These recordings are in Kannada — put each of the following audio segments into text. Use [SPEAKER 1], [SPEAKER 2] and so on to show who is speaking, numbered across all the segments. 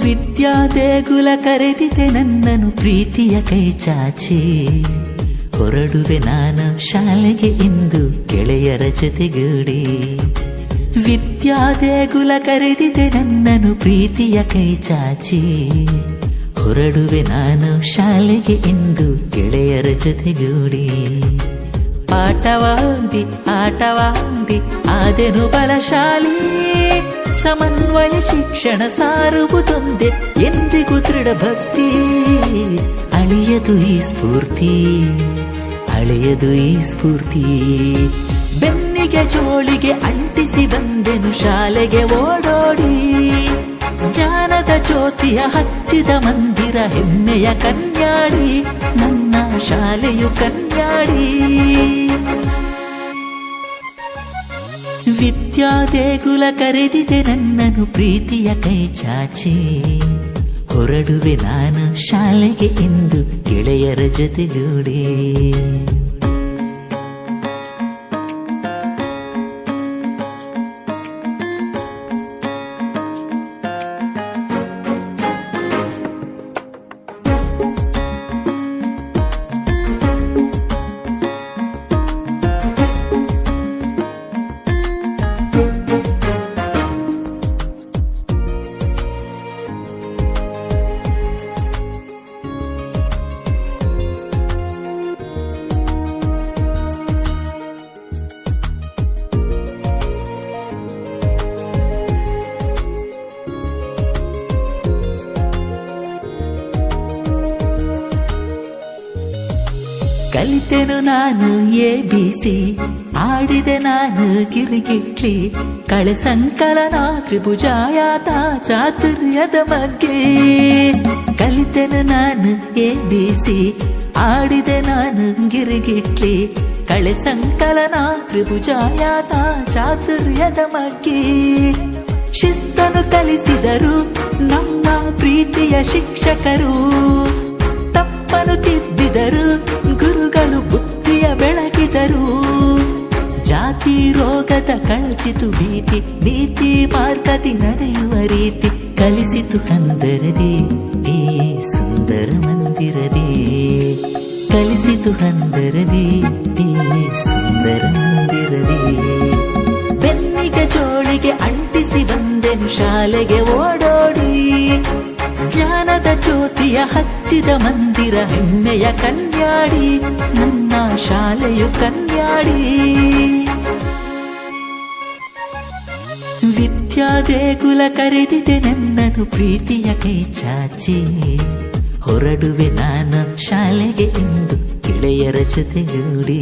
[SPEAKER 1] ವಿದ್ಯಾ ದೇಗುಲ ಕರೆದಿದೆ ನನ್ನನ್ನು ಪ್ರೀತಿಯ ಕೈ ಚಾಚಿ, ಹೊರಡುವೆ ನಾನು ಶಾಲೆಗೆ ಇಂದು ಗೆಳೆಯರ ಜೊತೆಗೂಡಿ. ವಿದ್ಯಾ ದೇಗುಲ ಕರೆದಿದೆ ನನ್ನನ್ನು ಪ್ರೀತಿಯ ಕೈ ಚಾಚಿ, ಹೊರಡುವೆ ನಾನು ಶಾಲೆಗೆ ಇಂದು ಗೆಳೆಯರ ಜೊತೆಗೂಡಿ. ಪಾಠವಾಡಿ ಆಟವಾಡಿ ಆದೆನು ಬಲಶಾಲಿ, ಸಮನ್ವಯ ಶಿಕ್ಷಣ ಸಾರುವುದೊಂದೇ ಎಂದಿಗೂ ದೃಢ ಭಕ್ತಿ. ಅಳಿಯದು ಈ ಸ್ಫೂರ್ತಿ, ಅಳಿಯದು ಈ ಸ್ಫೂರ್ತಿ. ಬೆನ್ನಿಗೆ ಜೋಳಿಗೆ ಅಂಟಿಸಿ ಬಂದೆನು ಶಾಲೆಗೆ ಓಡೋಡಿ, ಜ್ಞಾನದ ಜ್ಯೋತಿಯ ಹಚ್ಚಿದ ಮಂದಿರ ಹೆಮ್ಮೆಯ ಕನ್ಯಾಡಿ, ನನ್ನ ಶಾಲೆಯು ಕನ್ಯಾಡಿ. ವಿದ್ಯಾ ದೇಗುಲ ಕರೆದಿದೆ ನನ್ನನ್ನು ಪ್ರೀತಿಯ ಕೈ ಚಾಚಿ, ಹೊರಡುವೆ ನಾನು ಶಾಲೆಗೆ ಇಂದು ಗೆಳೆಯರ ಜೊತೆಗೂಡಿ. ಕಲಿತೆನು ನಾನು ABC, ಆಡಿದೆ ನಾನು ಗಿರಿಗಿಟ್ಲಿ, ಕಳೆ ಸಂಕಲನ ತ್ರಿಭುಜಾಯಾತ ಚಾತುರ್ಯದ ಬಗ್ಗೆ. ಕಲಿತೆನು ನಾನು ABC, ಆಡಿದೆ ನಾನು ಗಿರಿಗಿಟ್ಲಿ, ಕಳೆ ಸಂಕಲನ ತ್ರಿಭುಜಾಯಾತ ಚಾತುರ್ಯದ ಬಗ್ಗೆ. ಶಿಸ್ತನು ಕಲಿಸಿದರು ನಮ್ಮ ಪ್ರೀತಿಯ ಶಿಕ್ಷಕರು, ತಪ್ಪನು ತಿದ್ದಿದರು ಗುರುಗಳು ಬುದ್ಧಿಯ ಬೆಳಗಿದರು. ಜಾತಿ ರೋಗದ ಕಳಚಿತು ಭೀತಿ, ನೀತಿ ಮಾರ್ಗದಿ ನಡೆಯುವ ರೀತಿ ಕಲಿಸಿತು ಕಂದರದಿ ಈ ಸುಂದರ ಮಂದಿರದಿ. ಕಲಿಸಿತು ಕಂದರದಿ ಈ ಸುಂದರ ಮಂದಿರದಿ. ಬೆನ್ನಿಗೆ ಜೋಳಿಗೆ ಅಂಟಿಸಿ ಬಂದೆನು ಶಾಲೆಗೆ ಓಡೋಡಿ, ಜ್ಞಾನದ ಜ್ಯೋತಿಯ ಹಚ್ಚಿದ ಮಂದಿರ ಹೆಮ್ಮೆಯ ಕನ್ಯಾಡಿ, ನನ್ನ ಶಾಲೆಯು ಕನ್ಯಾಡಿ. ವಿದ್ಯಾ ದೇಗುಲ ಕರೆದಿದೆ ನನ್ನನ್ನು ಪ್ರೀತಿಯ ಕೈ ಚಾಚಿ, ಹೊರಡುವೆ ನಾನು ಶಾಲೆಗೆ ಇಂದು ಗೆಳೆಯರ ಜೊತೆಗೂಡಿ.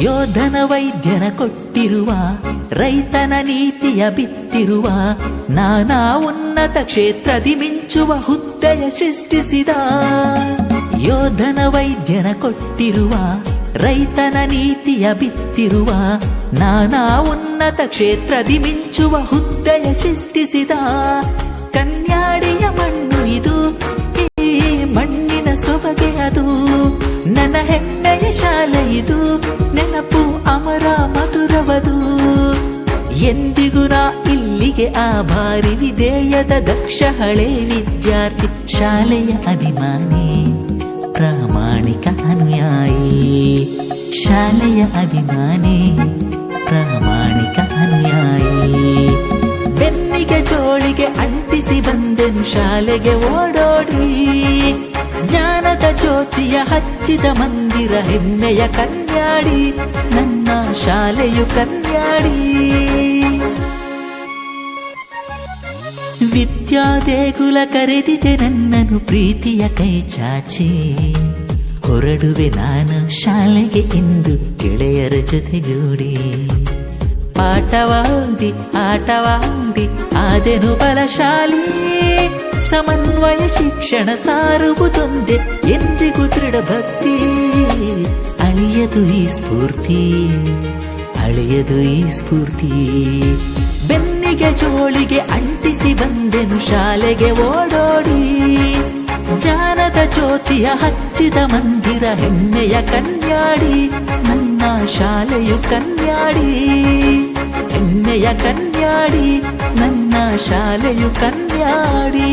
[SPEAKER 1] ಯೋಧನ ವೈದ್ಯನ ಕೊಟ್ಟಿರುವ, ರೈತನ ನೀತಿಯ ಬಿತ್ತಿರುವ, ನಾನಾ ಉನ್ನತ ಕ್ಷೇತ್ರದಿ ಮಿಂಚುವ ಹುದ್ದೆಯ ಸೃಷ್ಟಿಸಿದ. ಯೋಧನ ವೈದ್ಯನ ಕೊಟ್ಟಿರುವ, ರೈತನ ನೀತಿಯ ಬಿತ್ತಿರುವ, ನಾನಾ ಉನ್ನತ ಕ್ಷೇತ್ರದಿ ಮಿಂಚುವ ಹುದ್ದೆಯ ಸೃಷ್ಟಿಸಿದ. ಕನ್ಯಾಡಿಯ ಮಣ್ಣು ಇದು, ಈ ಮಣ್ಣಿನ ಸೊಬಗೆ ಅದು, ನನ್ನ ಹೆಮ್ಮೆಯ ಶಾಲೆ ಇದು, ನೆನಪು ಅಮರ ಮಧುರವದು. ಎಂದಿಗೂ ನಾ ಇಲ್ಲಿಗೆ ಆಭಾರಿ, ವಿಧೇಯದ ದಕ್ಷ ಹಳೆ ವಿದ್ಯಾರ್ಥಿ, ಶಾಲೆಯ ಅಭಿಮಾನಿ ಪ್ರಾಮಾಣಿಕ ಅನುಯಾಯಿ. ಶಾಲೆಯ ಅಭಿಮಾನಿ ಪ್ರಾಮಾಣಿಕ ಅನುಯಾಯಿ. ಬೆನ್ನಿಗೆ ಜೋಳಿಗೆ ಅಂಟಿಸಿ ಬಂದೆನು ಶಾಲೆಗೆ ಓಡೋಡಿ, ಜ್ಞಾನದ ಜ್ಯೋತಿಯ ಹಚ್ಚಿದ ಮಂದಿರ ಹೆಮ್ಮೆಯ ಕನ್ಯಾಡಿ, ನನ್ನ ಶಾಲೆಯು ಕನ್ಯಾಡಿ. ವಿದ್ಯಾ ದೇಗುಲ ಕರೆದಿದೆ ನನ್ನನ್ನು ಪ್ರೀತಿಯ ಕೈ ಚಾಚಿ, ಹೊರಡುವೆ ನಾನು ಶಾಲೆಗೆ ಇಂದು ಗೆಳೆಯರ ಜೊತೆಗೂಡಿ. ಪಾಠವಾಡಿ ಆಟವಾಡಿ ಆದೆನು ಬಲಶಾಲಿ. ಸಮನ್ವಯ ಶಿಕ್ಷಣ ಸಾರುವುದೊಂದೇ ಎಂದಿಗೂ ದೃಢ ಭಕ್ತಿ. ಅಳಿಯದು ಈ ಸ್ಫೂರ್ತಿ, ಅಳಿಯದು ಈ ಸ್ಫೂರ್ತಿ. ಬೆನ್ನಿಗೆ ಜೋಳಿಗೆ ಅಂಟಿಸಿ ಬಂದೆನು ಶಾಲೆಗೆ ಓಡೋಡಿ. ಜ್ಞಾನದ ಜ್ಯೋತಿಯ ಹಚ್ಚಿದ ಮಂದಿರ ಹೆಮ್ಮೆಯ ಕನ್ಯಾಡಿ. ನನ್ನ ಶಾಲೆಯು ಕನ್ಯಾಡಿ, ಹೆಮ್ಮೆಯ ಕನ್ಯಾಡಿ. ನನ್ನ ಶಾಲೆಯು ಕನ್ಯಾಡಿ.